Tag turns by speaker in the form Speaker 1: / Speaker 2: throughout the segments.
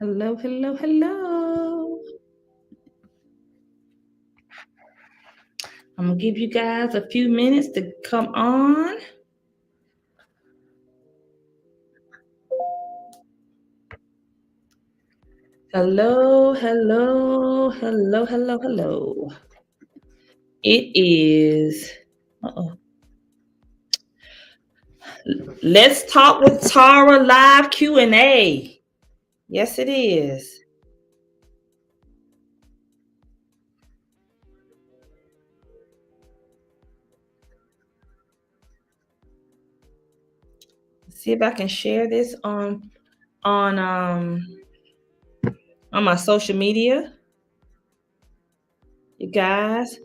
Speaker 1: Hello, hello, hello. I'm gonna give you guys a few minutes to come on. Hello, hello, hello, hello, hello. It is. Uh-oh. Let's talk with Tara live Q&A. Yes, it is. See if I can share this on on my social media. You guys,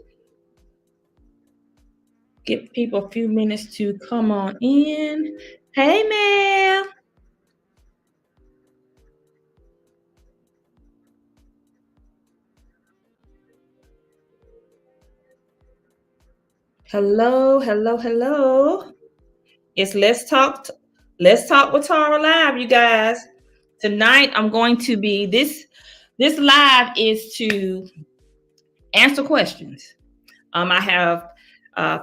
Speaker 1: give people a few minutes to come on in. Hey, ma'am. Hello, hello, hello. It's Let's Talk with Tara Live, you guys. Tonight I'm going to be this live is to answer questions. I have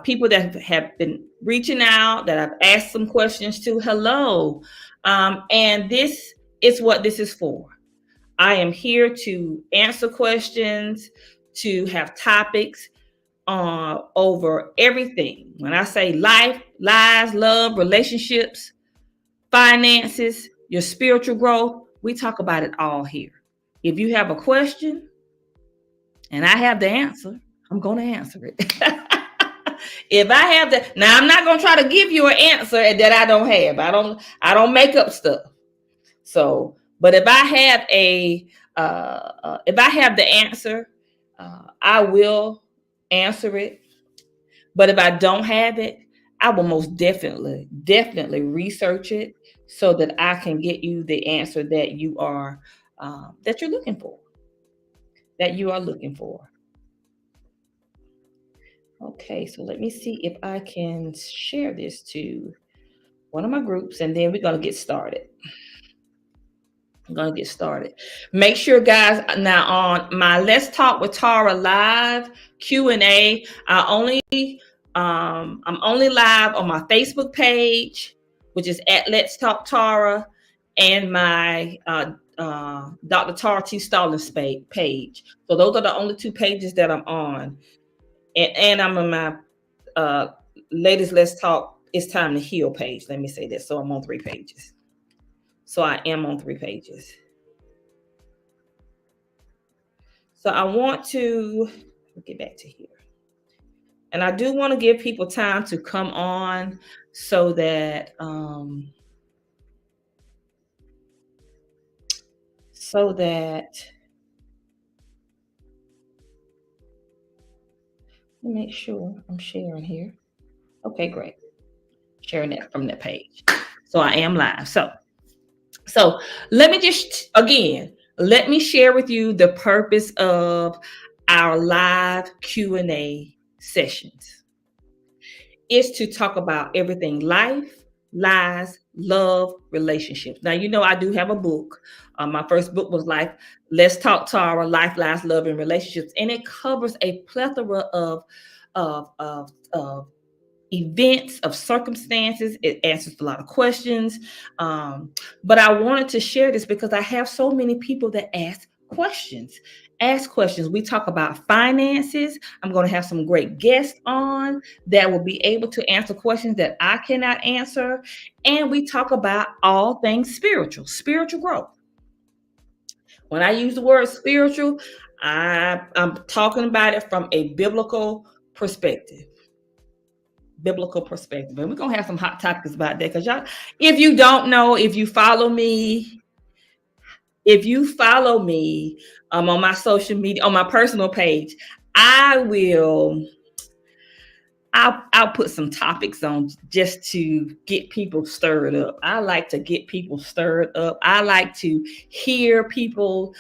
Speaker 1: people that have been reaching out that I've asked some questions to. Hello. And this is what this is for. I am here to answer questions, to have topics over everything. When I say life, lies, love, relationships, finances, your spiritual growth, we talk about it all here. If you have a question and I have the answer, I'm going to answer it. If I have the now, I'm not going to try to give you an answer that I don't have. I don't make up stuff. So, but if I have the answer, I will answer it. But if I don't have it, I will most definitely research it so that I can get you the answer that that you're looking for, that you are looking for. Okay, so let me see if I can share this to one of my groups, and then we're gonna get started. I'm gonna get started. Make sure, guys. Now on my Let's Talk with Tara live Q&A, I'm only live on my Facebook page, which is at Let's Talk Tara, and my Dr. Tara T. Stallings page. So those are the only two pages that I'm on, and I'm on my Ladies Let's Talk It's Time to Heal page. Let me say that. So I'm on 3 pages. So I am on 3 pages. So I want to get back to here. And I do want to give people time to come on so that make sure I'm sharing here. Okay, great. Sharing that from that page. So I am live. So let me just let me share with you the purpose of our live Q&A sessions. Is to talk about everything life, lies, love, relationships. Now, you know, I do have a book. My first book was Let's Talk Tara, Life, Lies, Love, and Relationships. And it covers a plethora of events, of circumstances. It answers a lot of questions. But I wanted to share this because I have so many people that ask questions. We talk about finances. I'm going to have some great guests on that will be able to answer questions that I cannot answer. And we talk about all things spiritual growth. When I use the word spiritual, I'm talking about it from a biblical perspective. And we're gonna have some hot topics about that because y'all, if you don't know, if you follow me on my social media, on my personal page, I'll put some topics on just to get people stirred up. I like to get people stirred up. I like to hear people,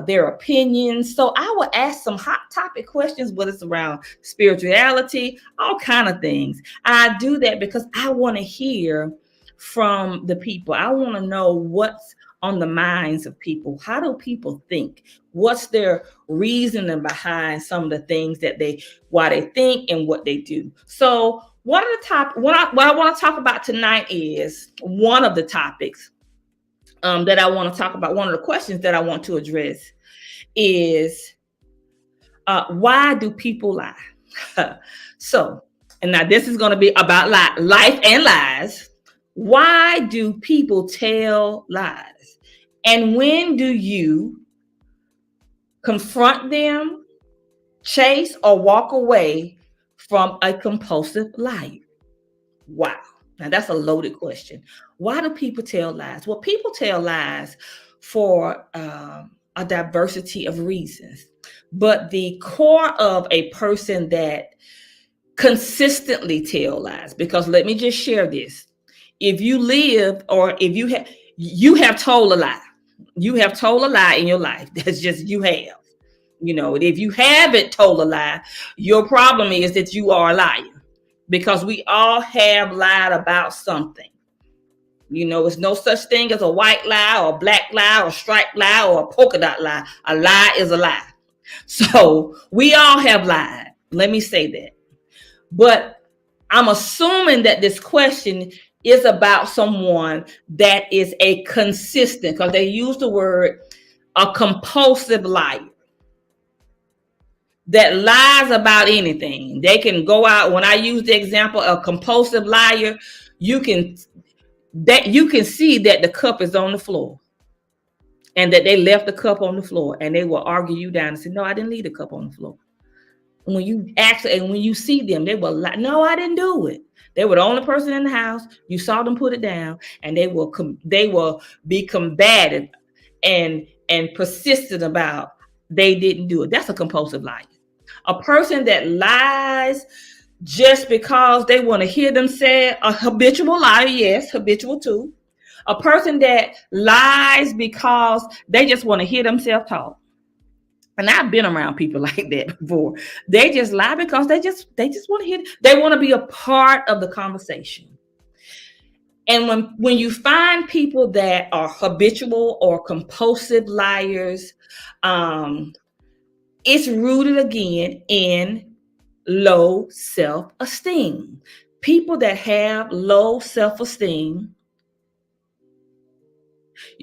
Speaker 1: their opinions. So I will ask some hot topic questions, whether it's around spirituality, all kind of things. I do that because I want to hear from the people. I want to know what's on the minds of people. How do people think? What's their reasoning behind some of the things why they think and what they do? So what I want to talk about tonight is one of the topics that I want to talk about. One of the questions that I want to address is why do people lie? So, and now this is going to be about life and lies. Why do people tell lies? And when do you confront them, chase, or walk away from a compulsive liar? Wow. Now that's a loaded question. Why do people tell lies? Well, people tell lies for a diversity of reasons. But the core of a person that consistently tell lies, because let me just share this. If you live or if you have told a lie. You have told a lie in your life. That's just you have. You know, if you haven't told a lie, your problem is that you are a liar, because we all have lied about something. You know, it's no such thing as a white lie or a black lie or a striped lie or a polka dot lie. A lie is a lie. So we all have lied. Let me say that. But I'm assuming that this question is about someone that is a consistent, because they use the word a compulsive liar that lies about anything. They can go out. When I use the example of compulsive liar, you can see that the cup is on the floor and that they left the cup on the floor, and they will argue you down and say, no, I didn't leave the cup on the floor. When you actually, and when you see them, they will lie, no, I didn't do it. They were the only person in the house. You saw them put it down, and they will be combative and persistent about they didn't do it. That's a compulsive liar. A person that lies just because they want to hear them say, a habitual liar, yes, habitual too. A person that lies because they just want to hear themselves talk. And I've been around people like that before. They just lie because they just want to hear. They want to be a part of the conversation. And when you find people that are habitual or compulsive liars, it's rooted again in low self-esteem. People that have low self-esteem.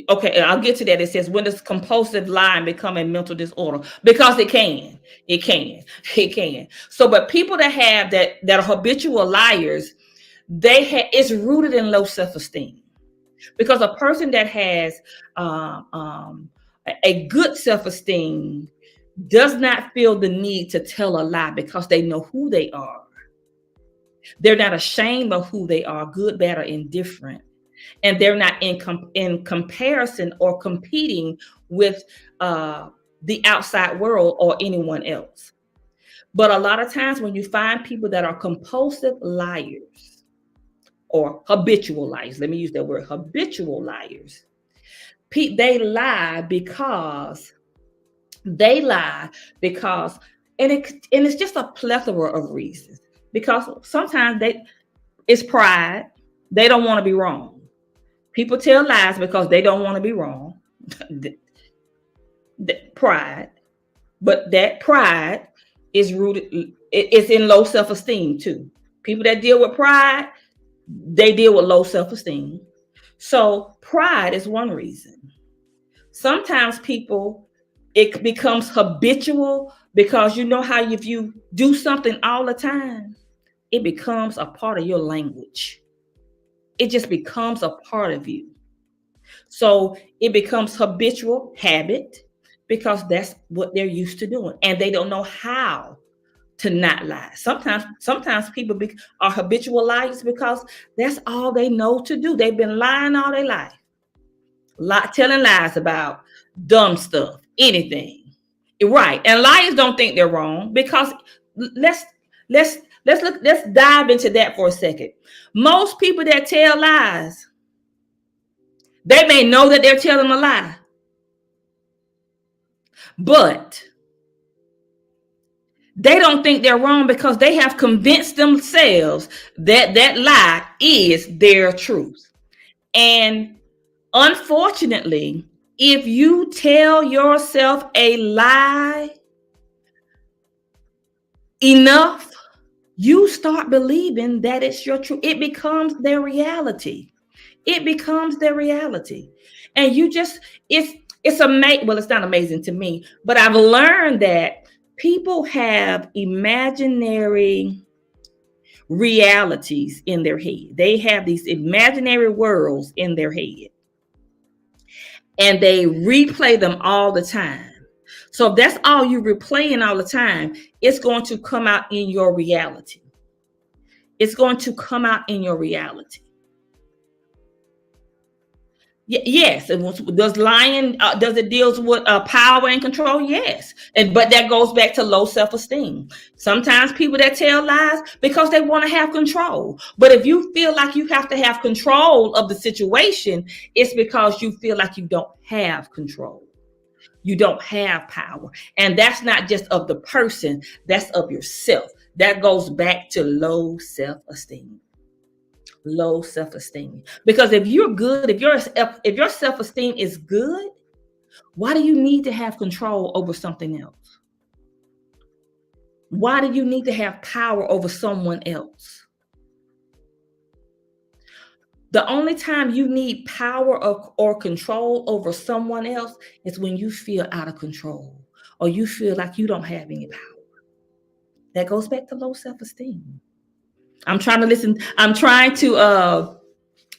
Speaker 1: Okay, I'll get to that. It says, when does compulsive lying become a mental disorder? Because it can. So, but people that have that are habitual liars, it's rooted in low self-esteem. Because a person that has a good self-esteem does not feel the need to tell a lie, because they know who they are. They're not ashamed of who they are, good, bad, or indifferent. And they're not in comparison or competing with the outside world or anyone else. But a lot of times when you find people that are compulsive liars or habitual liars, let me use that word, habitual liars, they lie because, and it's just a plethora of reasons. Because sometimes it's pride. They don't want to be wrong. People tell lies because they don't want to be wrong. Pride. But that pride is rooted, it's in low self-esteem too. People that deal with pride, they deal with low self-esteem. So pride is one reason. Sometimes it becomes habitual, because you know how if you do something all the time, it becomes a part of your language. It just becomes a part of you. So it becomes habitual habit, because that's what they're used to doing. And they don't know how to not lie. Sometimes people are habitual liars because that's all they know to do. They've been lying all their life. Telling lies about dumb stuff, anything. Right. And liars don't think they're wrong, because let's dive into that for a second. Most people that tell lies, they may know that they're telling a lie, but they don't think they're wrong, because they have convinced themselves that that lie is their truth. And Unfortunately, if you tell yourself a lie enough, you start believing that it's your truth. It becomes their reality. It becomes their reality. And you just, it's amazing. Well, it's not amazing to me, but I've learned that people have imaginary realities in their head. They have these imaginary worlds in their head, and they replay them all the time. So if that's all you're replaying all the time, it's going to come out in your reality. It's going to come out in your reality. Yes, does lying does it deals with power and control? Yes, but that goes back to low self-esteem. Sometimes people that tell lies because they want to have control. But if you feel like you have to have control of the situation, it's because you feel like you don't have control. You don't have power, and that's not just of the person. That's of yourself. That goes back to low self-esteem. Low self-esteem. Because if you're good, if your self-esteem is good, why do you need to have control over something else? Why do you need to have power over someone else? The only time you need power or control over someone else is when you feel out of control or you feel like you don't have any power. That goes back to low self-esteem. I'm trying to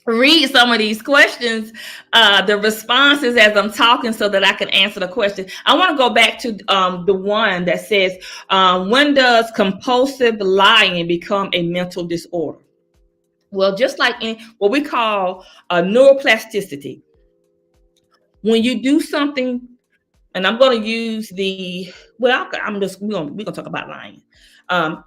Speaker 1: read some of these questions, the responses as I'm talking so that I can answer the question. I want to go back to the one that says, when does compulsive lying become a mental disorder? Well, just like in what we call neuroplasticity, when you do something, and I'm going to use we're going to talk about lying.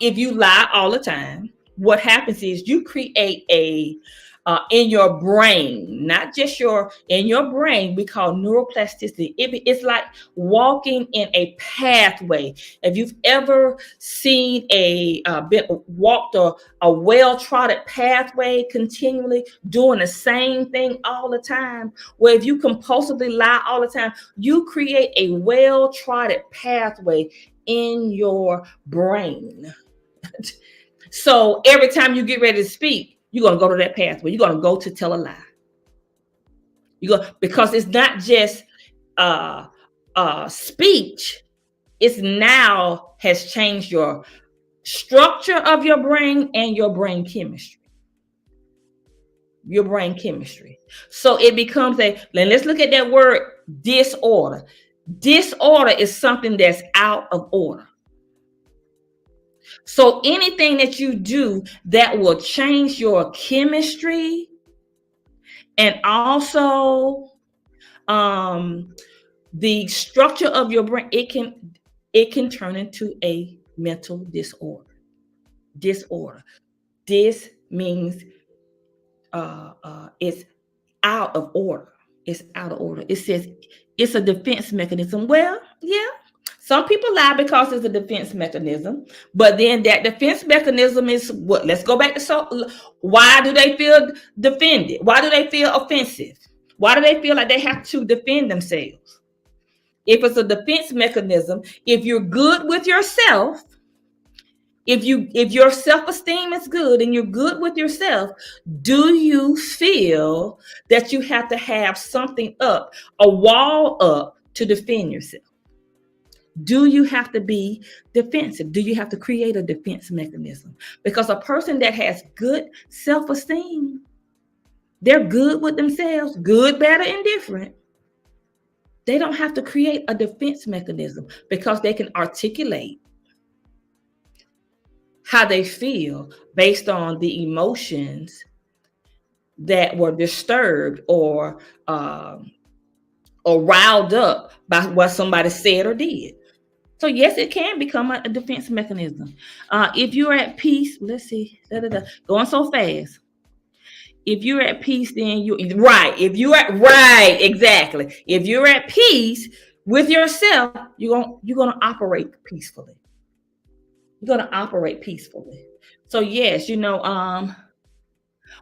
Speaker 1: If you lie all the time, what happens is you create in your brain, not just in your brain, we call neuroplasticity. It's like walking in a pathway. If you've ever seen walked a well-trodden pathway continually doing the same thing all the time, where if you compulsively lie all the time, you create a well-trodden pathway in your brain. So every time you get ready to speak, you're going to go to that pathway. You're going to go to tell a lie. Because it's not just speech. It's now has changed your structure of your brain and your brain chemistry. Your brain chemistry. So it becomes let's look at that word disorder. Disorder is something that's out of order. So anything that you do that will change your chemistry and also the structure of your brain, it can turn into a mental disorder. Disorder. This means it's out of order. It's out of order. It says it's a defense mechanism. Well, yeah. Some people lie because it's a defense mechanism, but then that defense mechanism is what? Let's go back to why do they feel defended? Why do they feel offensive? Why do they feel like they have to defend themselves? If it's a defense mechanism, if you're good with yourself, if your self-esteem is good and you're good with yourself, do you feel that you have to have something up, a wall up to defend yourself? Do you have to be defensive? Do you have to create a defense mechanism? Because a person that has good self-esteem, they're good with themselves, good, better, and different. They don't have to create a defense mechanism because they can articulate how they feel based on the emotions that were disturbed or riled up by what somebody said or did. So yes, it can become a defense mechanism. If you're at peace, let's see, going so fast. If you're at peace, then exactly. If you're at peace with yourself, you're gonna operate peacefully. You're gonna operate peacefully. So yes,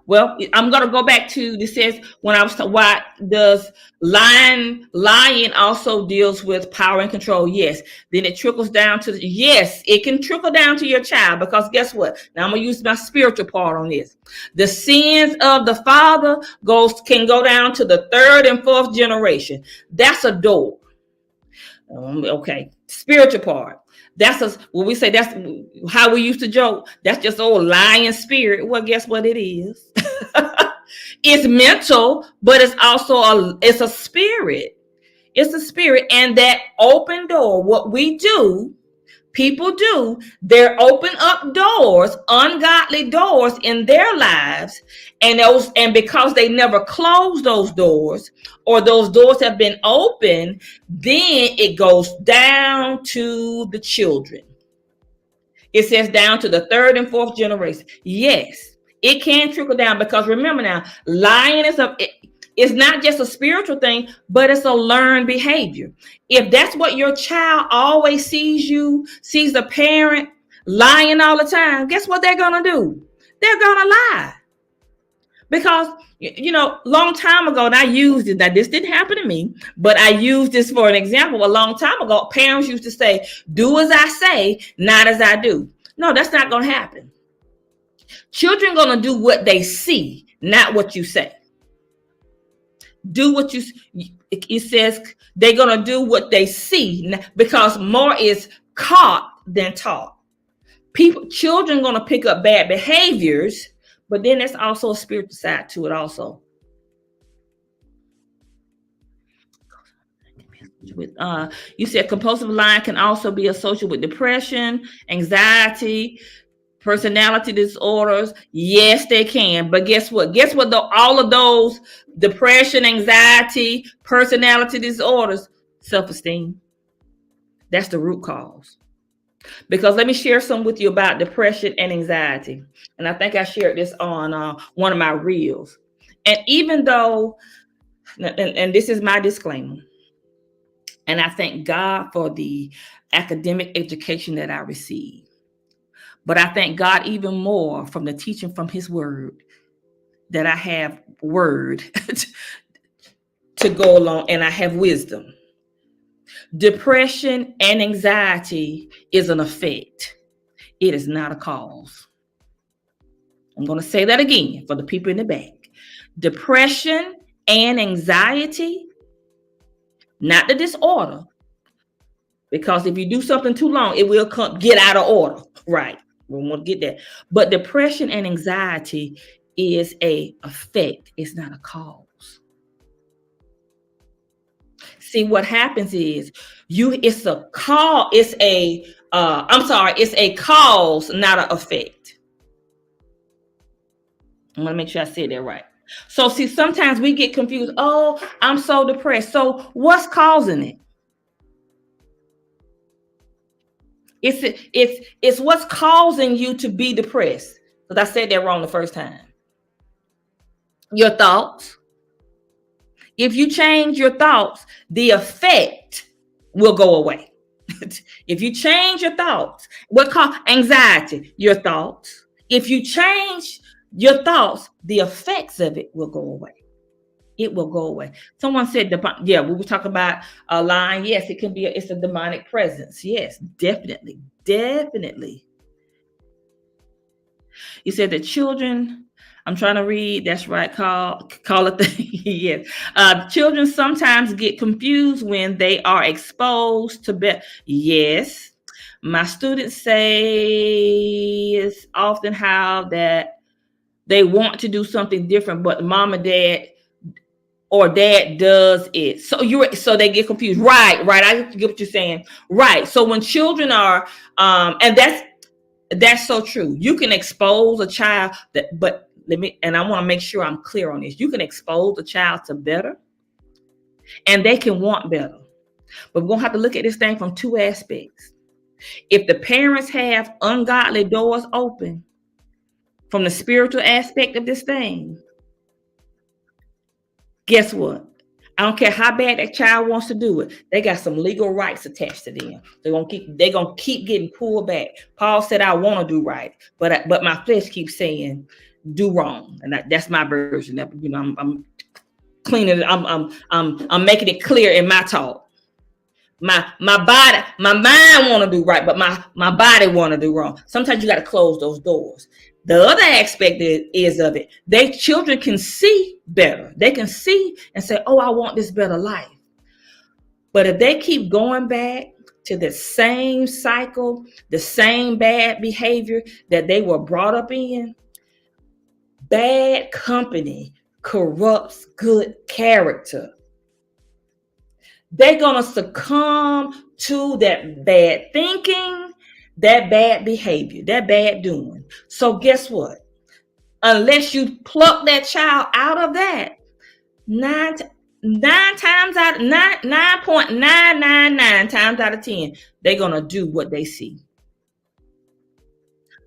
Speaker 1: Well, I'm going to go back to this says when I was why does lying also deals with power and control? Yes. Then it trickles down to yes, it can trickle down to your child because guess what? Now I'm going to use my spiritual part on this. The sins of the father can go down to the third and fourth generation. That's a door. Okay, spiritual part. That's us. When we say that's how we used to joke. That's just old lying spirit. Well, guess what it is? It's mental, but it's also it's a spirit. It's a spirit, and that open door. What we do, people do, they're open up doors, ungodly doors in their lives, and because they never close those doors, or those doors have been open, then it goes down to the children. It says down to the third and fourth generation. Yes, it can trickle down because remember now, lying it's not just a spiritual thing, but it's a learned behavior. If that's what your child always sees the parent lying all the time, guess what they're going to do? They're going to lie. Because, long time ago, and I used it, now this didn't happen to me, but I used this for an example. A long time ago, parents used to say, do as I say, not as I do. No, that's not going to happen. Children going to do what they see, not what you say. Do what it says they're going to do what they see because more is caught than taught. Children going to pick up bad behaviors, but then there's also a spiritual side to it also. You said compulsive lying can also be associated with depression, anxiety, personality disorders. Yes, they can. But guess what? All of those depression, anxiety, personality disorders, self-esteem. That's the root cause. Because let me share some with you about depression and anxiety. And I think I shared this on one of my reels. And even though, and this is my disclaimer, and I thank God for the academic education that I received. But I thank God even more from the teaching from his word that I have word to go along, and I have wisdom. Depression and anxiety is an effect. It is not a cause. I'm going to say that again for the people in the back. Depression and anxiety, not the disorder. Because if you do something too long, it will get out of order. Right. We won't get that. But depression and anxiety is an effect. It's not a cause. See, what happens is it's a cause, it's a cause, not an effect. I'm gonna make sure I said that right. So see, sometimes we get confused. Oh, I'm so depressed. So what's causing it? It's what's causing you to be depressed. Because I said that wrong the first time. Your thoughts. If you change your thoughts, the effect will go away. If you change your thoughts, what called anxiety? Your thoughts. If you change your thoughts, the effects of it will go away. It will go away. Someone said, we were talking about a lying. Yes, it can be. It's a demonic presence. Yes, definitely. You said the children. I'm trying to read. That's right. Call it the yes. Children sometimes get confused when they are exposed to yes. My students say it's often how that they want to do something different, but mom and dad or dad does it. So they get confused. Right. I get what you're saying. Right. So when children are, and that's so true. You can expose a child but I want to make sure I'm clear on this. You can expose a child to better and they can want better. But we're going to have to look at this thing from two aspects. If the parents have ungodly doors open from the spiritual aspect of this thing, guess what? I don't care how bad that child wants to do it. They got some legal rights attached to them. They're gonna keep getting pulled back. Paul said, "I want to do right, but my flesh keeps saying, do wrong," and that's my version. I'm cleaning it. I'm making it clear in my talk. My body, my mind want to do right, but my body want to do wrong. Sometimes you got to close those doors. The other aspect is of it. Children can see better. They can see and say, "Oh, I want this better life." But if they keep going back to the same cycle, the same bad behavior that they were brought up in, bad company corrupts good character. They're going to succumb to that bad thinking, that bad behavior, that bad doing. So guess what? Unless you pluck that child out of that, 9.999 times out of 10, they're going to do what they see.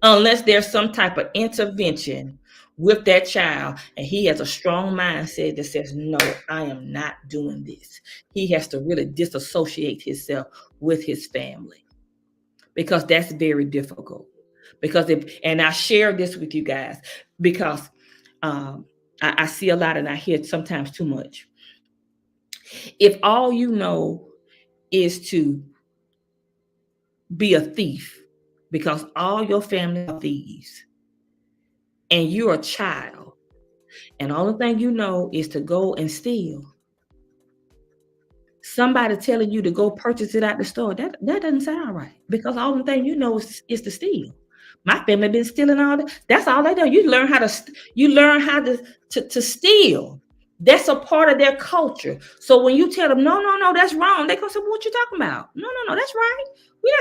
Speaker 1: Unless there's some type of intervention with that child and he has a strong mindset that says, "No, I am not doing this." He has to really disassociate himself with his family, because that's very difficult. Because and I share this with you guys because I see a lot and I hear sometimes too much. If all you know is to be a thief, because all your family are thieves, and you're a child, and the only thing you know is to go and steal, somebody telling you to go purchase it at the store, that doesn't sound right, because all the thing you know is to steal. My family been stealing all that. That's all they know. You learn how to steal. That's a part of their culture. So when you tell them, no, that's wrong, they gonna say, "What you talking about?" No, that's right. We're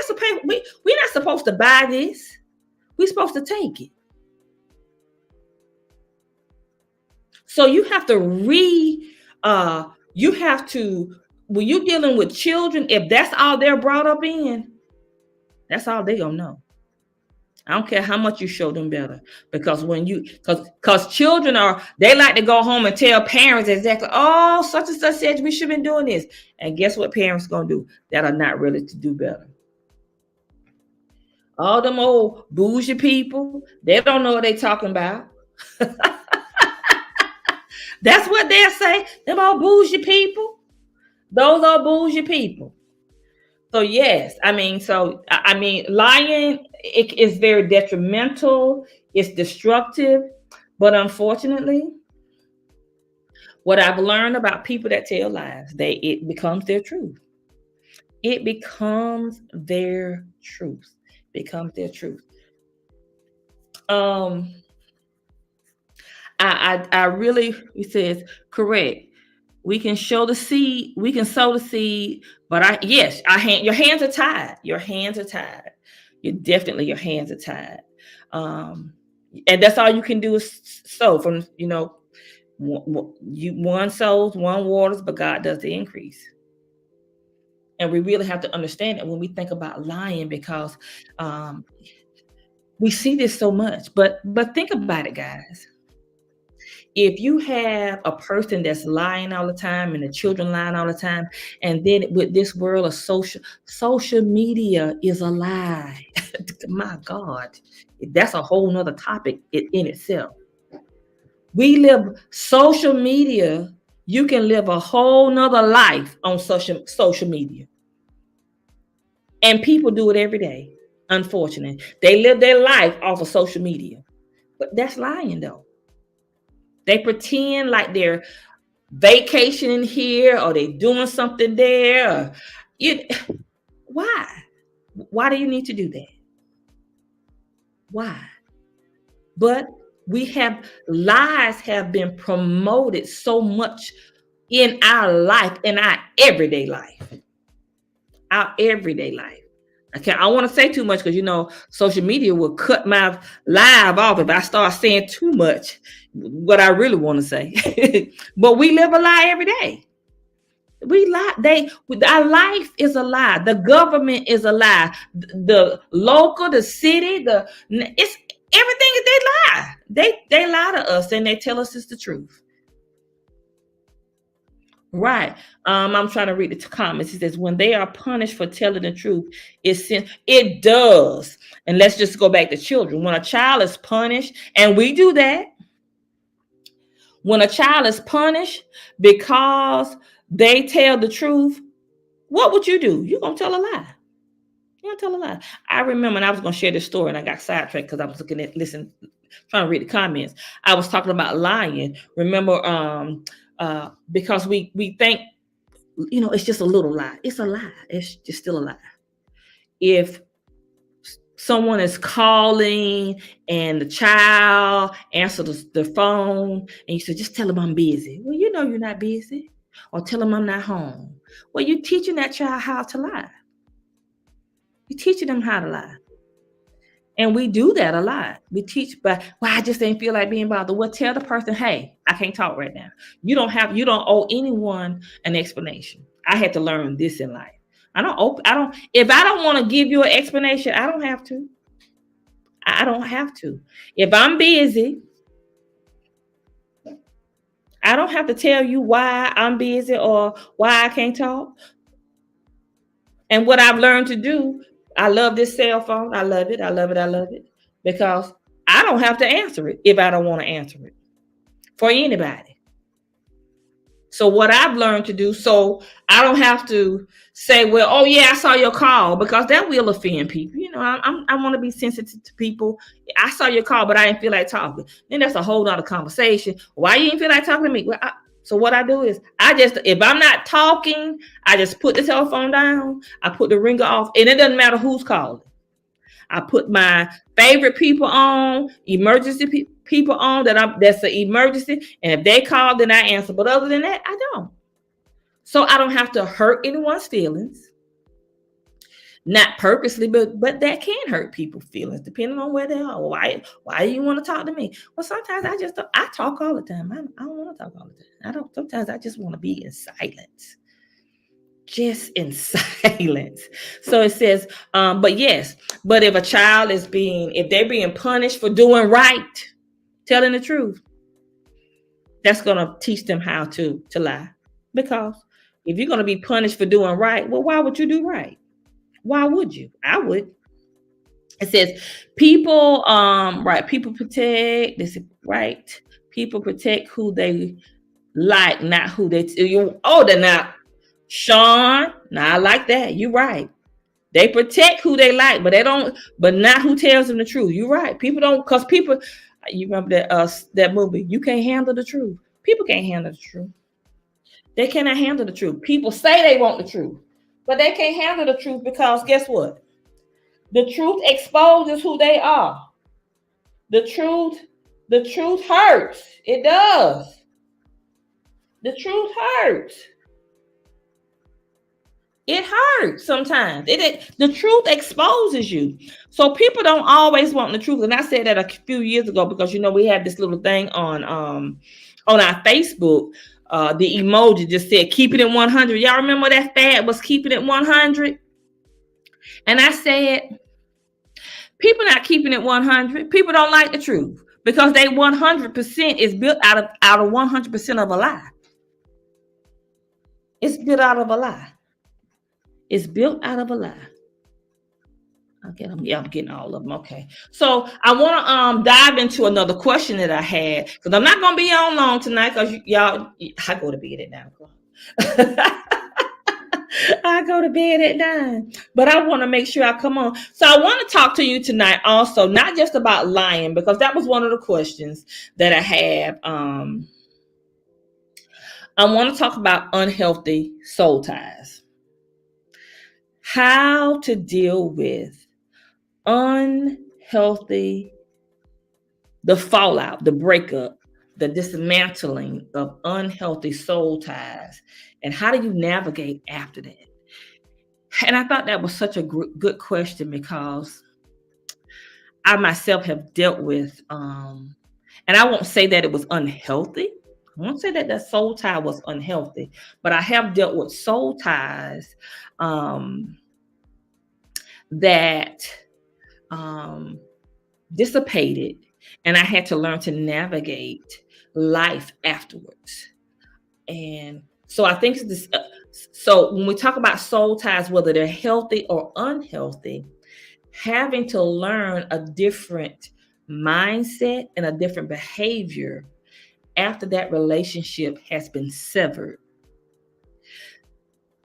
Speaker 1: not supposed to buy this. We're supposed to take it. So you have to when you're dealing with children, if that's all they're brought up in, that's all they gonna know. I don't care how much you show them better, because because children they like to go home and tell parents exactly, "Oh, such and such said we should have been doing this," and guess what parents gonna do that are not really to do better? All them old bougie people, they don't know what they talking about. That's what they'll say. Them old bougie people. Those are bougie people. So yes, lying, it is very detrimental. It's destructive. But unfortunately, what I've learned about people that tell lies, it becomes their truth. It becomes their truth. Becomes their truth. I really, it says, correct. We can sow the seed, but your hands are tied. Your hands are tied. Your hands are tied. And that's all you can do is sow from, one sows, one waters, but God does the increase. And we really have to understand that when we think about lying, because we see this so much, but think about it, guys. If you have a person that's lying all the time and the children lying all the time, and then with this world of social media is a lie. My God, that's a whole nother topic in itself. We live social media. You can live a whole nother life on social media. And people do it every day. Unfortunately, they live their life off of social media, but that's lying though. They pretend like they're vacationing here or they're doing something there. Why? Why do you need to do that? Why? But lies have been promoted so much in our life, in our everyday life. Our everyday life. I want to say too much because social media will cut my live off if I start saying too much what I really want to say. But we live a lie every day. We lie. Our life is a lie. The government is a lie. The local, the city, it's everything is they lie. They lie to us and they tell us it's the truth. Right. I'm trying to read the comments. It says, when they are punished for telling the truth, it does. And let's just go back to children. When a child is punished, and we do that, when a child is punished because they tell the truth, what would you do? You're gonna tell a lie. You're gonna tell a lie. I remember, and I was gonna share this story, and I got sidetracked because I was trying to read the comments. I was talking about lying. Remember, because we think, it's just a little lie. It's a lie. It's just still a lie. If someone is calling and the child answers the phone and you say, just tell them I'm busy. Well, you're not busy. Or tell them I'm not home. Well, you're teaching that child how to lie. You're teaching them how to lie. And we do that a lot. We teach, but I just didn't feel like being bothered. Well, tell the person, hey, I can't talk right now. You don't owe anyone an explanation. I had to learn this in life. If I don't want to give you an explanation, I don't have to. I don't have to. If I'm busy, I don't have to tell you why I'm busy or why I can't talk. And what I've learned to do, I love this cell phone. I love it. I love it. I love it. Because I don't have to answer it if I don't want to answer it for anybody. So what I've learned to do, so I don't have to say, well, oh yeah, I saw your call, because that will offend people. I want to be sensitive to people. I saw your call, but I didn't feel like talking. Then that's a whole nother conversation. Why you didn't feel like talking to me? Well, so what I do is if I'm not talking, I just put the telephone down. I put the ringer off, and it doesn't matter who's calling. I put my favorite people on, emergency people on that's an emergency. And if they call, then I answer. But other than that, I don't. So I don't have to hurt anyone's feelings. Not purposely, but that can hurt people's feelings depending on where they are. Why do you want to talk to me? Well, sometimes I talk all the time. I don't want to talk all the time. Sometimes I just want to be in silence. Just in silence. So it says, but if a child if they're being punished for doing right, telling the truth, that's going to teach them how to lie. Because if you're going to be punished for doing right, well, why would you do right? Why would you? I would. It says people protect this, right? People protect who they like, not who they they're not. Sean, now I like that. You're right. They protect who they like, but not who tells them the truth. You're right. People don't, because people, you remember that movie, You Can't Handle the Truth. People can't handle the truth. They cannot handle the truth. People say they want the truth, but they can't handle the truth, because guess what? The truth exposes who they are. The truth hurts. It does. The truth hurts. It hurts sometimes. The truth exposes you. So people don't always want the truth. And I said that a few years ago, because we had this little thing on our Facebook. The emoji just said keep it at 100. Y'all remember that fad was keep it at 100? And I said, people not keeping it 100. People don't like the truth, because they 100% is built out of 100% of a lie. It's built out of a lie. It's built out of a lie. I'm getting all of them. Okay. So I want to dive into another question that I had, because I'm not going to be on long tonight, because y'all, I go to bed at 9 o'clock. I go to bed at 9, but I want to make sure I come on. So I want to talk to you tonight also, not just about lying, because that was one of the questions that I have. I want to talk about unhealthy soul ties. How to deal with the fallout, the breakup, the dismantling of unhealthy soul ties, and how do you navigate after that? And I thought that was such a good question, because I myself have dealt with, and I won't say that it was unhealthy. I won't say that soul tie was unhealthy, but I have dealt with soul ties that dissipated, and I had to learn to navigate life afterwards. And So I think this. So when we talk about soul ties, whether they're healthy or unhealthy, having to learn a different mindset and a different behavior after that relationship has been severed,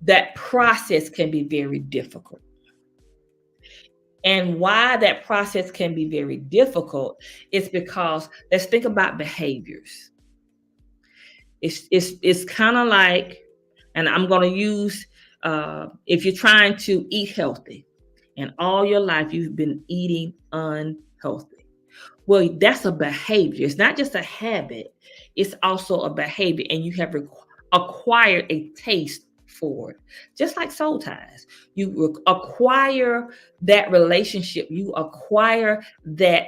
Speaker 1: that process can be very difficult. And why that process can be very difficult is because let's think about behaviors. It's kind of like, and I'm going to use, if you're trying to eat healthy and all your life you've been eating unhealthy. Well, that's a behavior. It's not just a habit. It's also a behavior, and you have acquired a taste for it. Just like soul ties, you acquire that relationship. You acquire that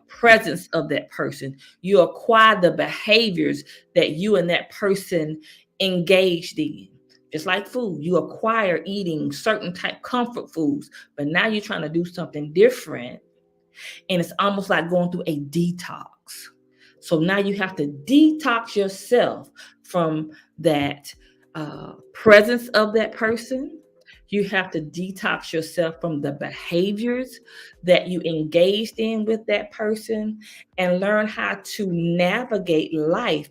Speaker 1: presence of that person. You acquire the behaviors that you and that person engaged in. Just like food, you acquire eating certain type comfort foods, but now you're trying to do something different. And it's almost like going through a detox. So now you have to detox yourself from that presence of that person. You have to detox yourself from the behaviors that you engaged in with that person and learn how to navigate life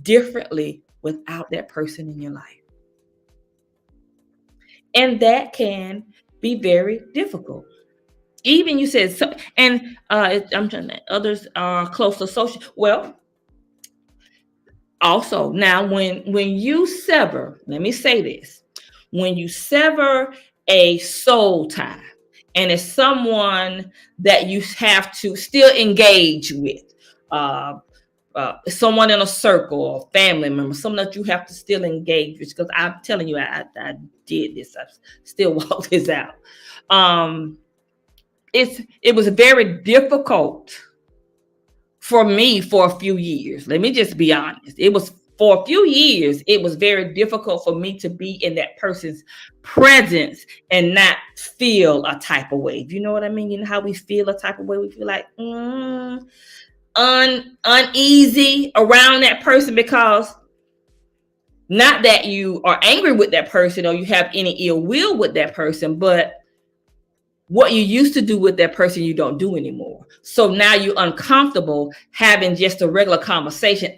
Speaker 1: differently without that person in your life. And that can be very difficult. Even you said so, and I'm trying to, others are close associated. Well, also now when you sever, let me say this, when you sever a soul tie and it's someone that you have to still engage with, someone in a circle or family member, someone that you have to still engage with, because I'm telling you, I did this, I still walk this out. It was very difficult for me for a few years. Let me just be honest. It was for a few years, it was very difficult for me to be in that person's presence and not feel a type of way. Do you know what I mean? You know how we feel a type of way? We feel like uneasy around that person, because not that you are angry with that person or you have any ill will with that person, but what you used to do with that person, you don't do anymore. So now you're uncomfortable having just a regular conversation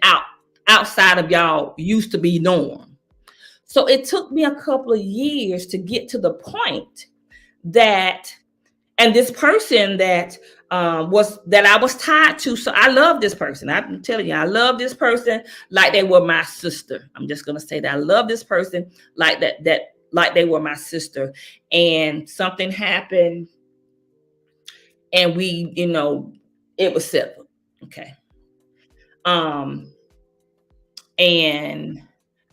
Speaker 1: outside of y'all used to be norm. So it took me a couple of years to get to the point that, and this person that I was tied to. So I love this person. I'm telling you, I love this person like they were my sister. I'm just gonna say that I love this person like that like they were my sister. And something happened and we, it was settled. Okay. And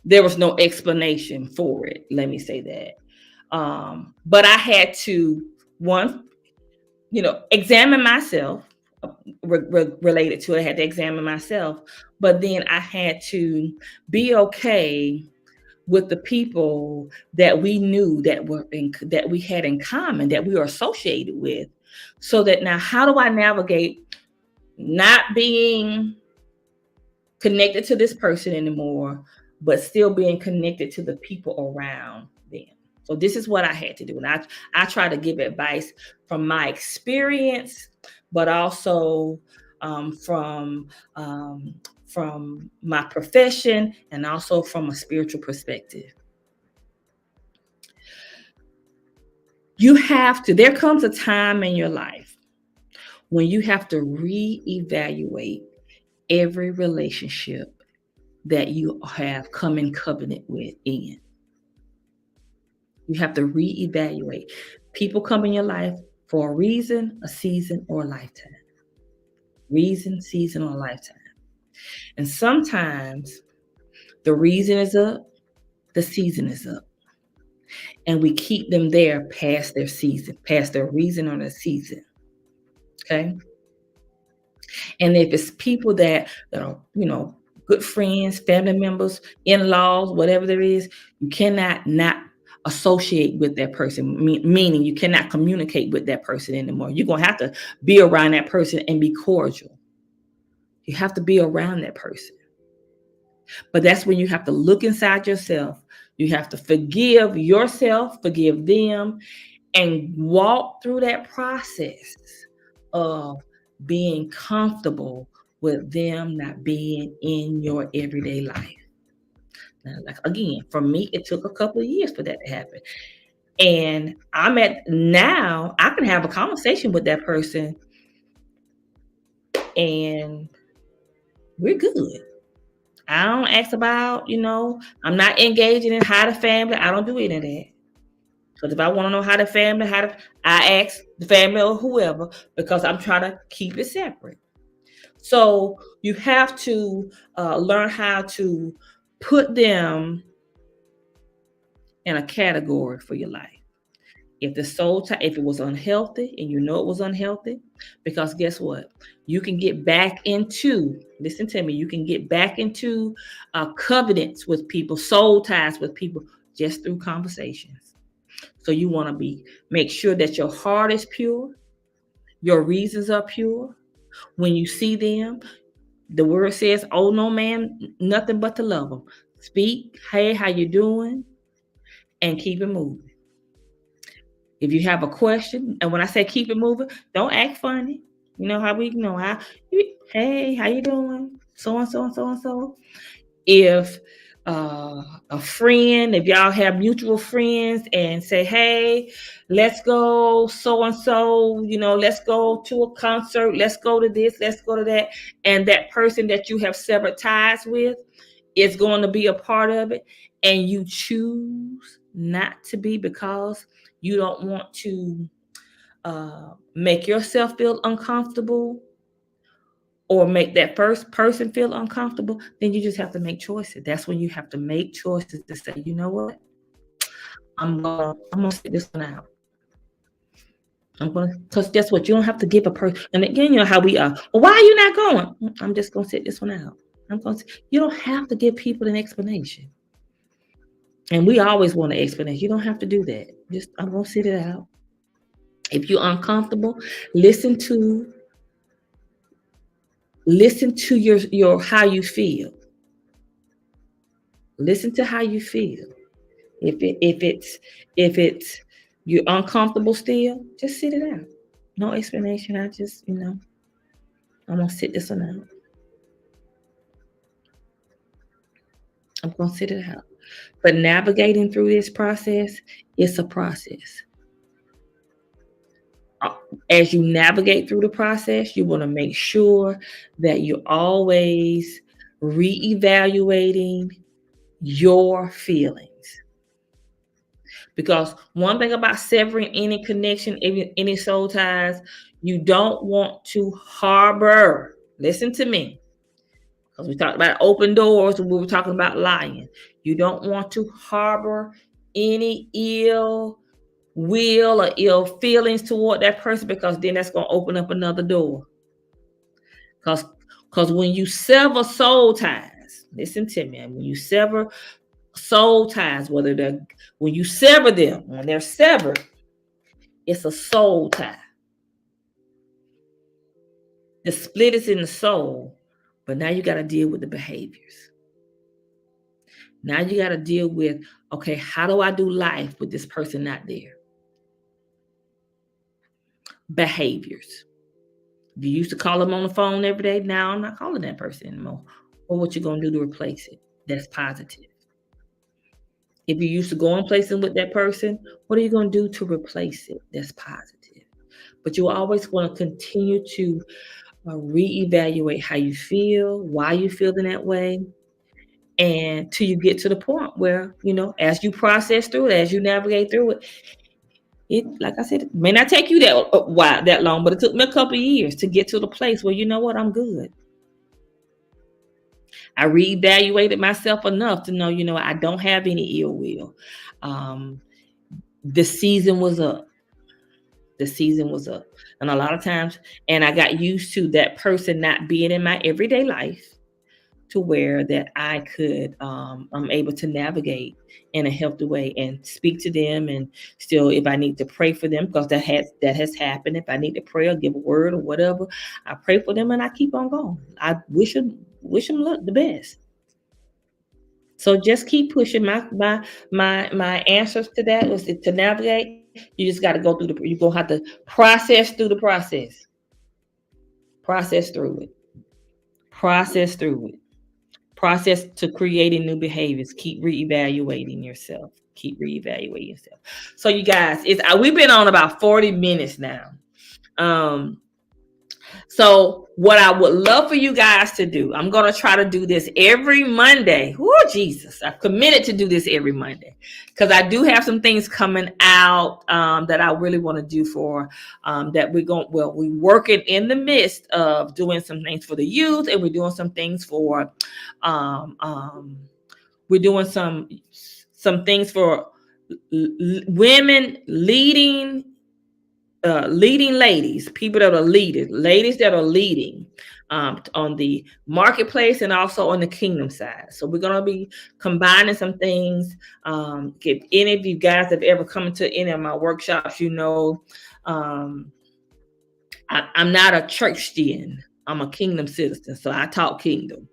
Speaker 1: there was no explanation for it. Let me say that. But I had to, examine myself related to it. I had to examine myself, but then I had to be okay with the people that we knew that we had in common, that we were associated with. So that now, how do I navigate not being connected to this person anymore, but still being connected to the people around them? So this is what I had to do. And I try to give advice from my experience, but also from my profession and also from a spiritual perspective. There comes a time in your life when you have to reevaluate every relationship that you have come in covenant with in. You have to reevaluate. People come in your life for a reason, a season, or a lifetime. Reason, season, or a lifetime. And sometimes the reason is up, the season is up. And we keep them there past their season, past their reason or their season. Okay. And if it's people that are, good friends, family members, in-laws, whatever there is, you cannot not associate with that person, meaning you cannot communicate with that person anymore. You're going to have to be around that person and be cordial. You have to be around that person. But that's when you have to look inside yourself. You have to forgive yourself, forgive them, and walk through that process of being comfortable with them not being in your everyday life. Now, like again, for me, it took a couple of years for that to happen. And I'm at now, I can have a conversation with that person and we're good. I don't ask about, I'm not engaging in how the family. I don't do any of that. Because if I want to know how the family, I ask the family or whoever, because I'm trying to keep it separate. So you have to learn how to put them in a category for your life. If the soul tie, if it was unhealthy and you know it was unhealthy, because guess what? You can get back into, listen to me, you can get back into covenants with people, soul ties with people just through conversations. So you want to make sure that your heart is pure, your reasons are pure. When you see them, the word says, "Oh no man, nothing but to love them." Speak, hey, how you doing, and keep it moving. If you have a question, and when I say keep it moving, don't act funny. You know how we know how. Hey, how you doing? So and so and so and so. If a friend, if y'all have mutual friends, and say, hey, let's go so and so. Let's go to a concert. Let's go to this. Let's go to that. And that person that you have severed ties with is going to be a part of it, and you choose not to be because you don't want to make yourself feel uncomfortable or make that first person feel uncomfortable, then you just have to make choices. That's when you have to make choices to say, you know what? I'm gonna sit this one out. Because guess what? You don't have to give a person, and again, you know how we are. Well, why are you not going? I'm just gonna sit this one out. You don't have to give people an explanation. And we always want an explanation. You don't have to do that. I'm gonna sit it out. If you're uncomfortable, listen to your how you feel. Listen to how you feel. If it's you're uncomfortable still, just sit it out. No explanation. I just, I'm gonna sit this one out. I'm gonna sit it out. But navigating through this process, it's a process. As you navigate through the process, you want to make sure that you're always reevaluating your feelings. Because one thing about severing any connection, any soul ties, you don't want to harbor. Listen to me. Because we talked about open doors and we were talking about lying. You don't want to harbor any ill will or ill feelings toward that person, because then that's going to open up another door. Because when you sever soul ties, listen to me, when you sever soul ties, when you sever them, when they're severed, it's a soul tie. The split is in the soul, but now you got to deal with the behaviors. Now you got to deal with, okay, how do I do life with this person not there? Behaviors. If you used to call them on the phone every day, now I'm not calling that person anymore. Or what you going to do to replace it? That's positive. If you used to go in places with that person, what are you going to do to replace it? That's positive. But you always want to continue to reevaluate how you feel, why you feeling that way, and till you get to the point where, as you process through it, as you navigate through it, like I said, it may not take you that long, but it took me a couple of years to get to the place where, you know what, I'm good. I reevaluated myself enough to know, I don't have any ill will. The season was up. And a lot of times, and I got used to that person not being in my everyday life, to where that I could, I'm able to navigate in a healthy way and speak to them. And still, if I need to pray for them, because that has happened, if I need to pray or give a word or whatever, I pray for them and I keep on going. I wish them luck, the best. So just keep pushing. My answers to that was to navigate. You just got to go through the. You're gonna have to process through the process. Process through it. Process through it. Process to creating new behaviors. Keep reevaluating yourself. Keep reevaluating yourself. So you guys, it's we've been on about 40 minutes now. Um, So what I would love for you guys to do, I'm going to try to do this every Monday. Oh, Jesus. I've committed to do this every Monday because I do have some things coming out that I really want to do for that we're working in the midst of doing some things for the youth, and we're doing some things for, we're doing some things for women leading ladies, people that are ladies that are leading on the marketplace and also on the kingdom side. So we're going to be combining some things. If any of you guys have ever come to any of my workshops, you know, I'm not a churchian. I'm a kingdom citizen. So I talk kingdom.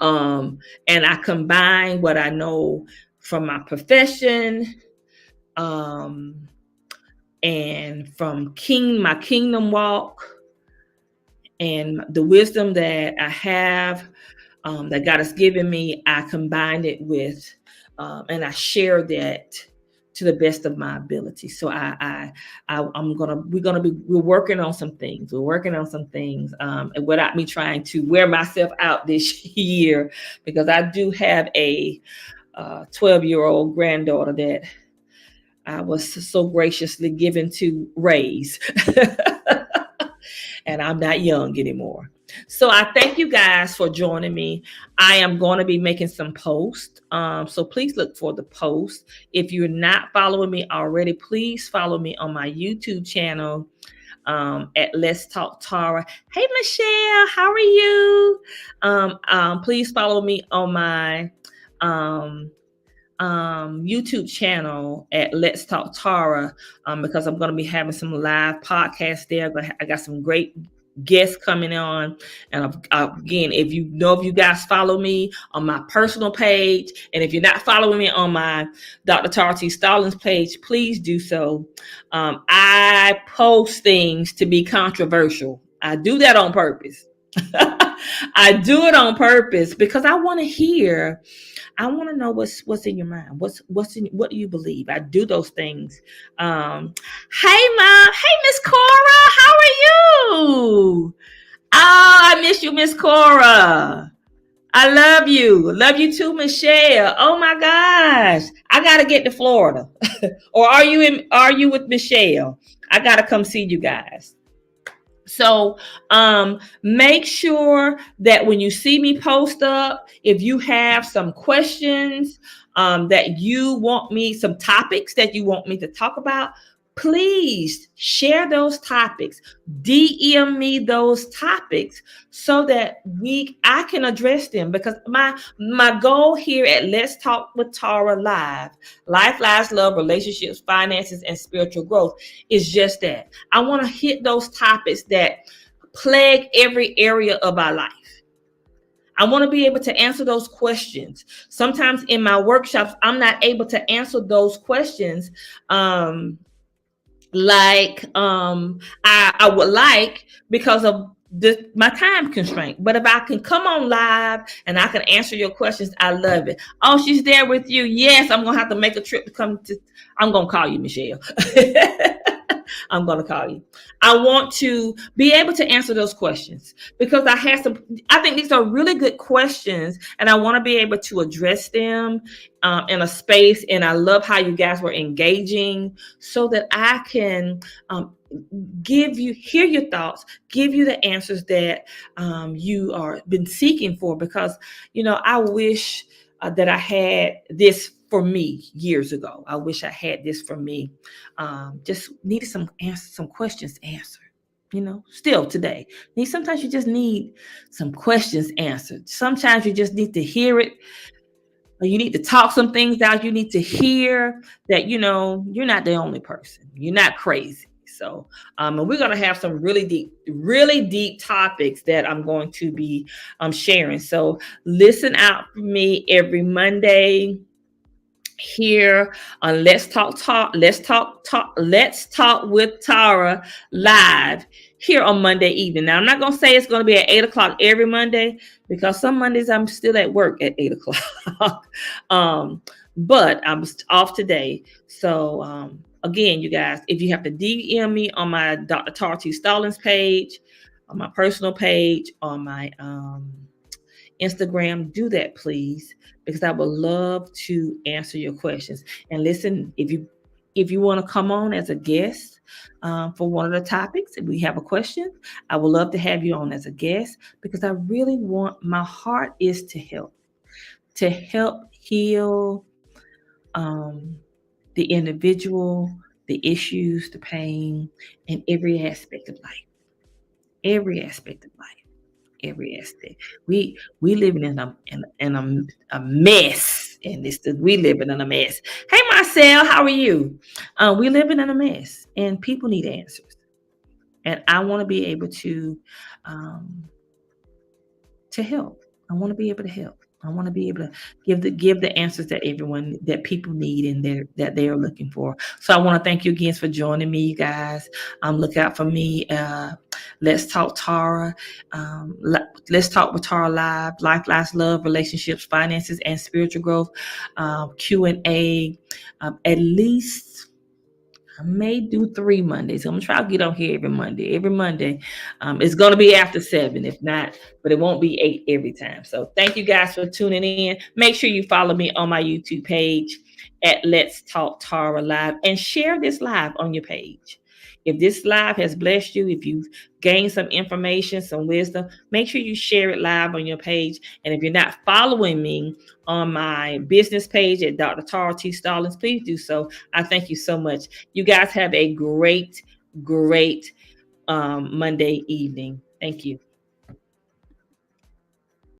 Speaker 1: And I combine what I know from my profession, and from my kingdom walk, and the wisdom that I have, that God has given me. I combined it with, and I share that to the best of my ability. So we're working on some things. We're working on some things, without me trying to wear myself out this year, because I do have a 12-year-old granddaughter that I was so graciously given to raise. And I'm not young anymore. So I thank you guys for joining me. I am going to be making some posts. So please look for the post. If you're not following me already, please follow me on my YouTube channel at Let's Talk Tara. Hey, Michelle, how are you? Please follow me on my YouTube channel at Let's Talk Tara, because I'm going to be having some live podcasts there. I got some great guests coming on. And again, if you guys follow me on my personal page, and if you're not following me on my Dr. Tara T. Stallings page, please do so. I post things to be controversial. I do that on purpose. I do it on purpose because I want to know what's in your mind. What do you believe? I do those things. Hey, Mom. Hey, Miss Cora. How are you? Oh, I miss you, Miss Cora. I love you. Love you too, Michelle. Oh my gosh. I gotta get to Florida. Or are you with Michelle? I gotta come see you guys. So make sure that when you see me post up, if you have some questions that you want me, some topics that you want me to talk about, please share those topics. DM me those topics so that I can address them, because my goal here at Let's Talk with Tara Live, Life, Lives, Love, Relationships, Finances, and Spiritual Growth, is just that. I want to hit those topics that plague every area of our life. I want to be able to answer those questions. Sometimes in my workshops, I'm not able to answer those questions I would like, because of my time constraint. But if I can come on live and I can answer your questions, I love it. Oh, she's there with you. Yes, I'm gonna have to make a trip to come to. I'm gonna call you, Michelle. I'm going to call you. I want to be able to answer those questions, because I think these are really good questions, and I want to be able to address them in a space. And I love how you guys were engaging, so that I can hear your thoughts, give you the answers that you are been seeking for. Because, I wish that I had this for me years ago. I wish I had this for me. Just needed some questions answered. Still today. Sometimes you just need some questions answered. Sometimes you just need to hear it. You need to talk some things out. You need to hear that, you're not the only person. You're not crazy. So, and we're going to have some really deep topics that I'm going to be sharing. So listen out for me every Monday here on Let's Talk with Tara live here on Monday evening. Now I'm not gonna say it's gonna be at 8 o'clock every Monday because some Mondays I'm still at work at 8 o'clock. But I'm off today. So again, you guys, if you have to DM me on my Dr. Tara T. Stallings page, on my personal page, on my Instagram, do that please, because I would love to answer your questions. And listen, if you want to come on as a guest for one of the topics, if we have a question, I would love to have you on as a guest, because I really want, my heart is to help heal the individual, the issues, the pain, and every aspect of life. Every aspect of life. Every aspect. We living in a mess, and we living in a mess. Hey Marcel, how are you? We living in a mess, and people need answers, and I want to be able um, to help. I want to be able to help. I want to be able to give the answers that people need and that they are looking for. So I want to thank you again for joining me, you guys. Look out for me. Let's Talk Tara. Let's Talk with Tara Live. Life, Lives, Love, Relationships, Finances, and Spiritual Growth. Q&A. At least I may do 3 Mondays. I'm gonna try to get on here every Monday. Every Monday, it's gonna be after 7, if not, but it won't be 8 every time. So thank you guys for tuning in. Make sure you follow me on my YouTube page at Let's Talk Tara Live, and share this live on your page. If this live has blessed you, if you've gained some information, some wisdom, make sure you share it live on your page. And if you're not following me on my business page at Dr. Tara T. Stallings, please do so. I thank you so much. You guys have a great Monday evening. Thank you.